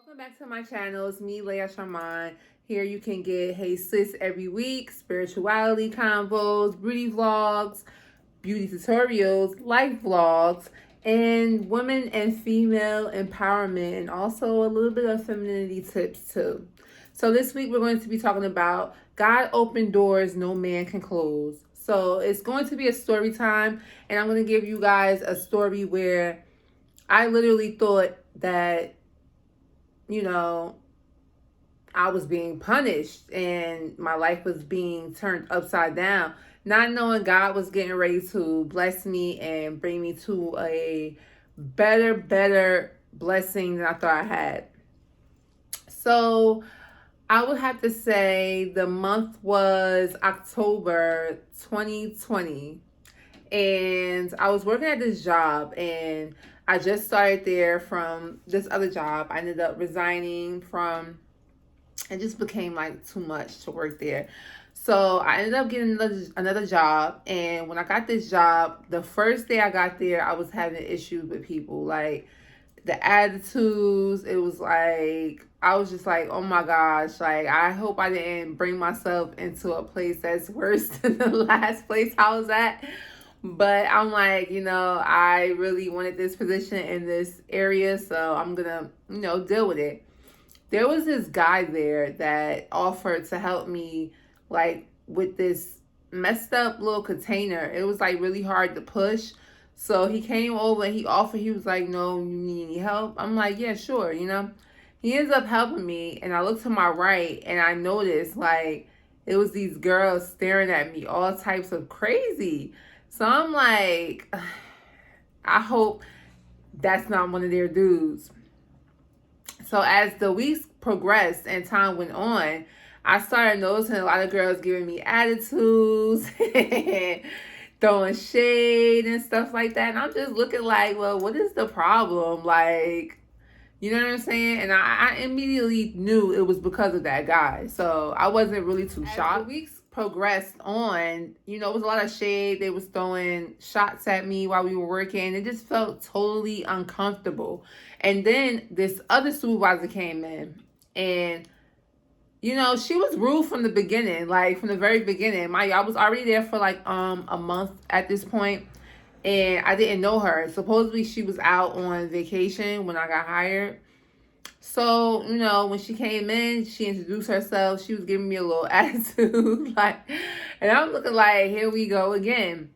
Welcome back to my channel. It's me, Leah Sharman. Here you can get Hey Sis every week, spirituality convos, beauty vlogs, beauty tutorials, life vlogs, and women and female empowerment, and also a little bit of femininity tips too. So this week we're going to be talking about God opened doors no man can close. So it's going to be a story time, and I'm going to give you guys a story where I literally thought that I was being punished and my life was being turned upside down, not knowing God was getting ready to bless me and bring me to a better blessing than I thought I had. So I would have to say the month was October 2020. And I was working at this job, and I just started there from this other job. I ended up resigning from, it just became like too much to work there. So I ended up getting another job. And when I got this job, the first day I got there, I was having issues with people. Like the attitudes, it was like, I was just like, oh my gosh, like I hope I didn't bring myself into a place that's worse than the last place I was at. But I'm like, I really wanted this position in this area, so I'm gonna, deal with it. There was this guy there that offered to help me, like, with this messed up little container. It was like really hard to push. So he came over and he was like, no, you need any help? I'm like, yeah, sure, He ends up helping me, and I look to my right and I noticed like it was these girls staring at me, all types of crazy. So I'm like, I hope that's not one of their dudes. So as the weeks progressed and time went on, I started noticing a lot of girls giving me attitudes, throwing shade and stuff like that. And I'm just looking like, well, what is the problem? Like, you know what I'm saying? And I immediately knew it was because of that guy. So I wasn't really too shocked. As the weeks progressed on, it was a lot of shade. They was throwing shots at me while we were working. It just felt totally uncomfortable. And then this other supervisor came in, and she was rude from the beginning, like from the very beginning. I was already there for like a month at this point, and I didn't know her. Supposedly she was out on vacation when I got hired. So, when she came in, she introduced herself. She was giving me a little attitude, and I'm looking like, here we go again.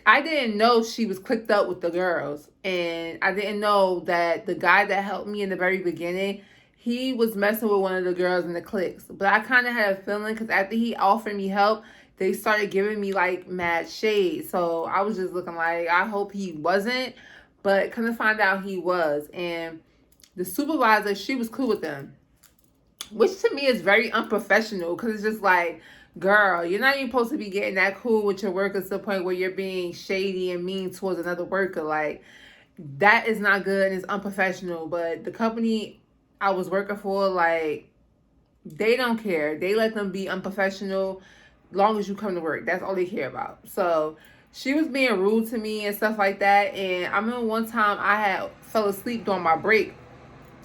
I didn't know she was clicked up with the girls, and I didn't know that the guy that helped me in the very beginning, he was messing with one of the girls in the cliques. But I kind of had a feeling because after he offered me help, they started giving me like mad shade. So I was just looking like, I hope he wasn't, but couldn't find out he was. And the supervisor, she was cool with them, which to me is very unprofessional because it's just like, girl, you're not even supposed to be getting that cool with your workers to the point where you're being shady and mean towards another worker. Like, that is not good and it's unprofessional. But the company I was working for, like, they don't care. They let them be unprofessional long as you come to work. That's all they care about. So she was being rude to me and stuff like that. And I remember one time I had fell asleep during my break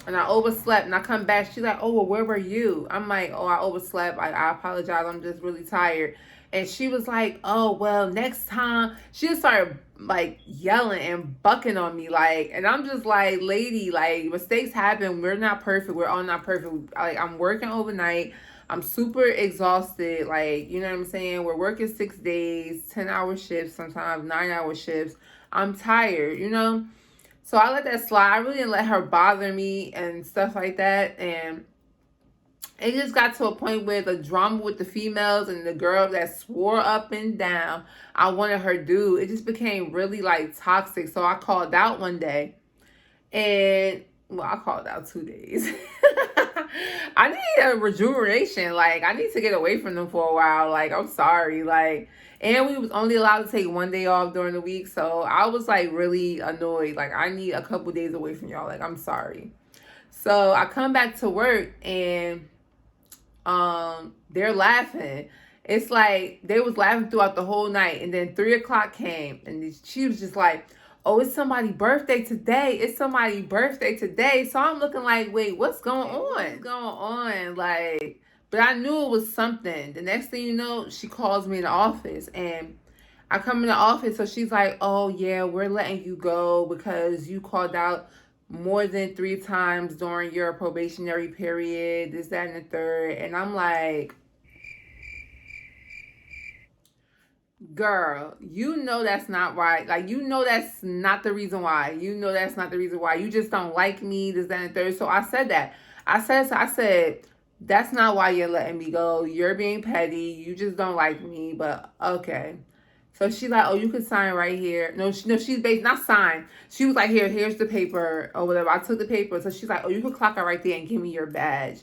and I overslept, and I come back. She's like, oh, well, where were you? I'm like, oh, I overslept. I apologize. I'm just really tired. And she was like, oh, well, next time. She just started like yelling and bucking on me. Like, and I'm just like, lady, like, mistakes happen. We're not perfect. We're all not perfect. Like, I'm working overnight. I'm super exhausted. Like, you know what I'm saying? We're working 6 days, 10-hour shifts, sometimes 9-hour shifts. I'm tired. So I let that slide. I really didn't let her bother me and stuff like that. And it just got to a point where the drama with the females and the girl that swore up and down I wanted her dude, it just became really like toxic. So I called out one day, and well, I called out 2 days. I need a rejuvenation. Like, I need to get away from them for a while. Like, I'm sorry. Like, and we was only allowed to take 1 day off during the week. So I was like really annoyed. Like, I need a couple days away from y'all. Like, I'm sorry. So I come back to work, and they're laughing. It's like they was laughing throughout the whole night. And then 3 o'clock came, and she was just like, oh, it's somebody's birthday today. It's somebody's birthday today. So I'm looking like, wait, what's going on? What's going on? Like, but I knew it was something. The next thing you know, she calls me in the office, and I come in the office. So she's like, oh, yeah, we're letting you go because you called out more than 3 times during your probationary period, this, that, and the third. And I'm like, girl, you know that's not right. Like, you know that's not the reason why. You know that's not the reason why. You just don't like me, this, that, and the third. So I said that. I said, that's not why you're letting me go. You're being petty. You just don't like me. But okay. So she's like, oh, you can sign right here. No, she's based, not sign. She was like, here's the paper or whatever. I took the paper. So she's like, oh, you can clock out right there and give me your badge.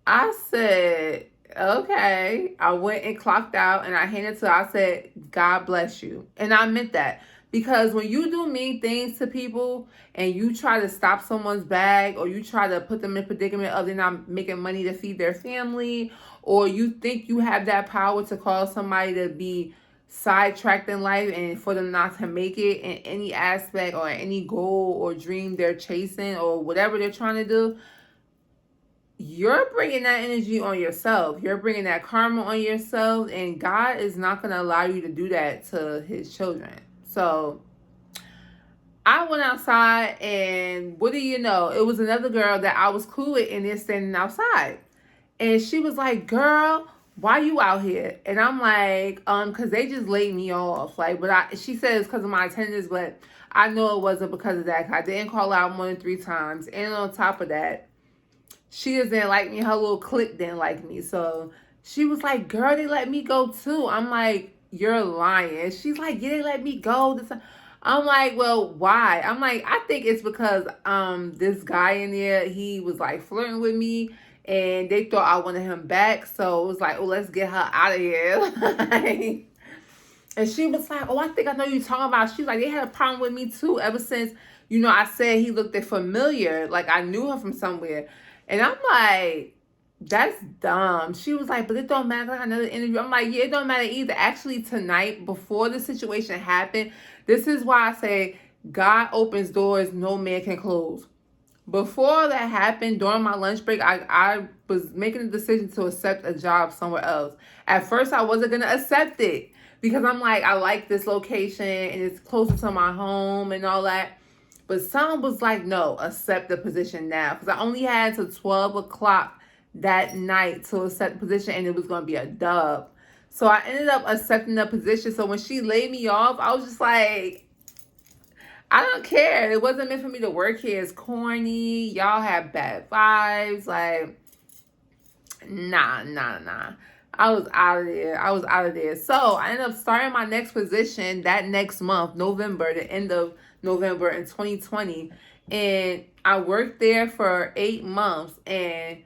I said, okay. I went and clocked out and I handed it to her. I said, God bless you. And I meant that. Because when you do mean things to people and you try to stop someone's bag, or you try to put them in a predicament of they're not making money to feed their family, or you think you have that power to cause somebody to be sidetracked in life and for them not to make it in any aspect or any goal or dream they're chasing or whatever they're trying to do, you're bringing that energy on yourself. You're bringing that karma on yourself, and God is not going to allow you to do that to his children. So I went outside, and what do you know? It was another girl that I was cool with in there standing outside. And she was like, girl, why you out here? And I'm like, because they just laid me off. Like, but she said it's because of my attendance, but I know it wasn't because of that. I didn't call out more than 3 times. And on top of that, she just didn't like me. Her little clique didn't like me. So she was like, girl, they let me go too. I'm like, you're lying. She's like, yeah, they let me go. I'm like, well, why? I'm like, I think it's because this guy in there, he was like flirting with me, and they thought I wanted him back. So it was like, oh, let's get her out of here. And she was like, oh, I think I know you're talking about. She was like, they had a problem with me too ever since, I said he looked familiar. Like I knew her from somewhere. And I'm like, that's dumb. She was like, but it don't matter. Like another interview. I'm like, yeah, it don't matter either. Actually, tonight, before the situation happened, this is why I say God opens doors no man can close. Before that happened, during my lunch break, I was making a decision to accept a job somewhere else. At first, I wasn't going to accept it because I'm like, I like this location and it's closer to my home and all that. But some was like, no, accept the position now. Because I only had till 12 o'clock that night to accept the position, and it was going to be a dub. So I ended up accepting the position. So when she laid me off, I was just like, I don't care. It wasn't meant for me to work here. It's corny. Y'all have bad vibes. Like, nah. I was out of there. So I ended up starting my next position that next month, November, the end of November in 2020. And I worked there for 8 months. And,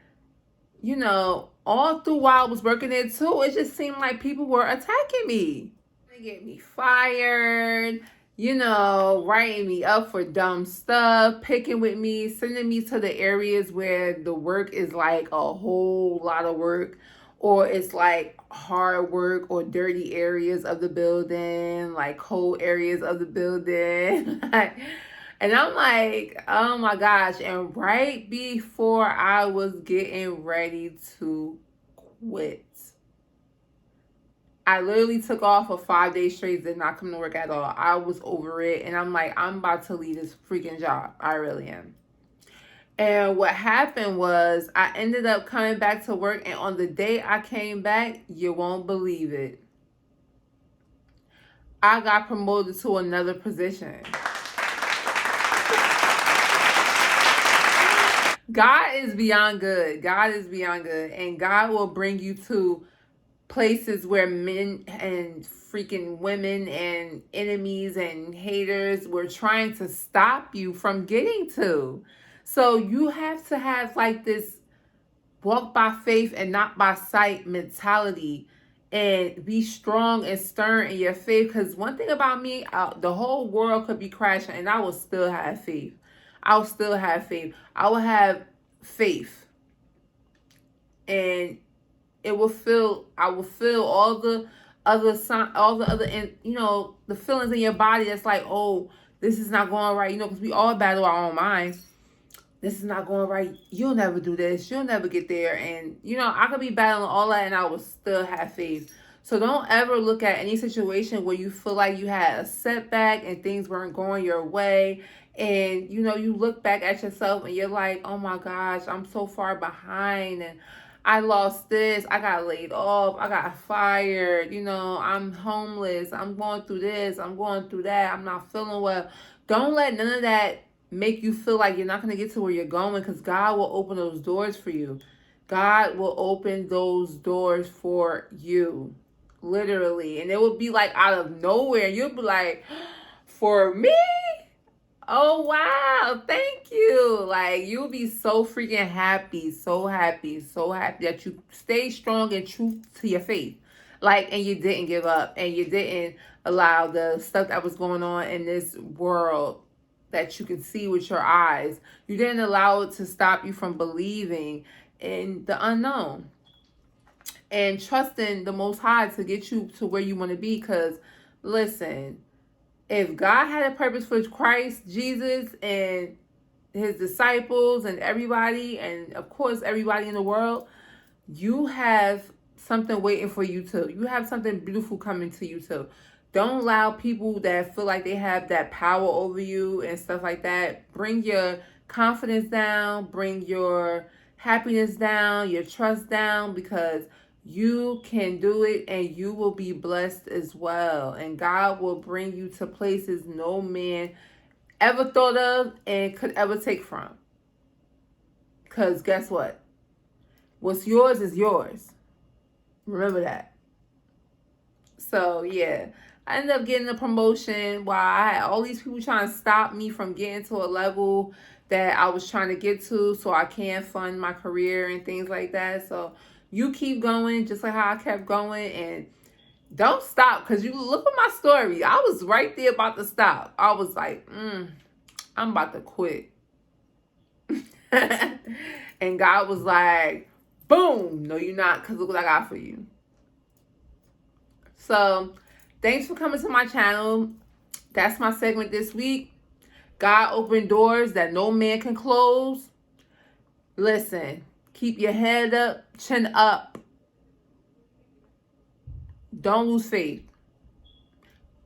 all through while I was working there too, it just seemed like people were attacking me. They get me fired, writing me up for dumb stuff, picking with me, sending me to the areas where the work is like a whole lot of work, or it's like hard work or dirty areas of the building, like cold areas of the building. And I'm like, oh my gosh. And right before I was getting ready to quit, I literally took off for 5 days straight, did not come to work at all. I was over it. And I'm like, I'm about to leave this freaking job. I really am. And what happened was I ended up coming back to work. And on the day I came back, you won't believe it, I got promoted to another position. God is beyond good. God is beyond good. And God will bring you to places where men and freaking women and enemies and haters were trying to stop you from getting to. So you have to have like this walk by faith and not by sight mentality, and be strong and stern in your faith. Because one thing about me, the whole world could be crashing and I will still have faith. I will still have faith. I will have faith. And I will feel all the all the other, the feelings in your body that's like, oh, this is not going right. Because we all battle our own minds. This is not going right. You'll never do this. You'll never get there. And, I could be battling all that and I will still have faith. So don't ever look at any situation where you feel like you had a setback and things weren't going your way. And, you look back at yourself and you're like, oh my gosh, I'm so far behind. And I lost this. I got laid off. I got fired. I'm homeless. I'm going through this. I'm going through that. I'm not feeling well. Don't let none of that make you feel like you're not going to get to where you're going, because God will open those doors for you. God will open those doors for you. Literally. And it will be like out of nowhere. You'll be like, for me? Oh, wow. Thank you. Like, you'll be so freaking happy, so happy, so happy that you stay strong and true to your faith. Like, and you didn't give up, and you didn't allow the stuff that was going on in this world that you can see with your eyes. You didn't allow it to stop you from believing in the unknown and trusting the Most High to get you to where you want to be. Because, listen, if God had a purpose for Christ, Jesus, and his disciples and everybody, and of course everybody in the world, you have something waiting for you too. You have something beautiful coming to you too. Don't allow people that feel like they have that power over you and stuff like that. Bring your confidence down. Bring your happiness down, your trust down, because you can do it and you will be blessed as well. And God will bring you to places no man ever thought of and could ever take from. Because guess what? What's yours is yours. Remember that. So, yeah. I ended up getting a promotion while I had all these people trying to stop me from getting to a level that I was trying to get to so I can fund my career and things like that. So you keep going just like how I kept going, and don't stop, because you look at my story. I was right there about to stop. I was like, I'm about to quit. And God was like, boom, no, you're not, because look what I got for you. So thanks for coming to my channel. That's my segment this week. God opened doors that no man can close. Listen, keep your head up, chin up. Don't lose faith.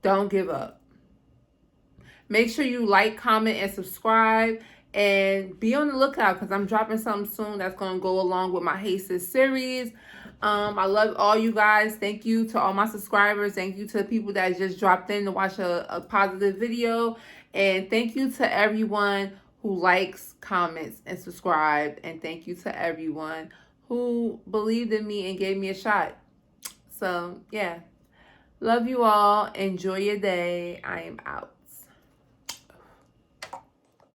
Don't give up. Make sure you like, comment, and subscribe. And be on the lookout, because I'm dropping something soon that's going to go along with my Hey Sis series. I love all you guys. Thank you to all my subscribers. Thank you to the people that just dropped in to watch a positive video. And thank you to everyone who likes, comments, and subscribe. And thank you to everyone who believed in me and gave me a shot. So, yeah. Love you all. Enjoy your day. I am out.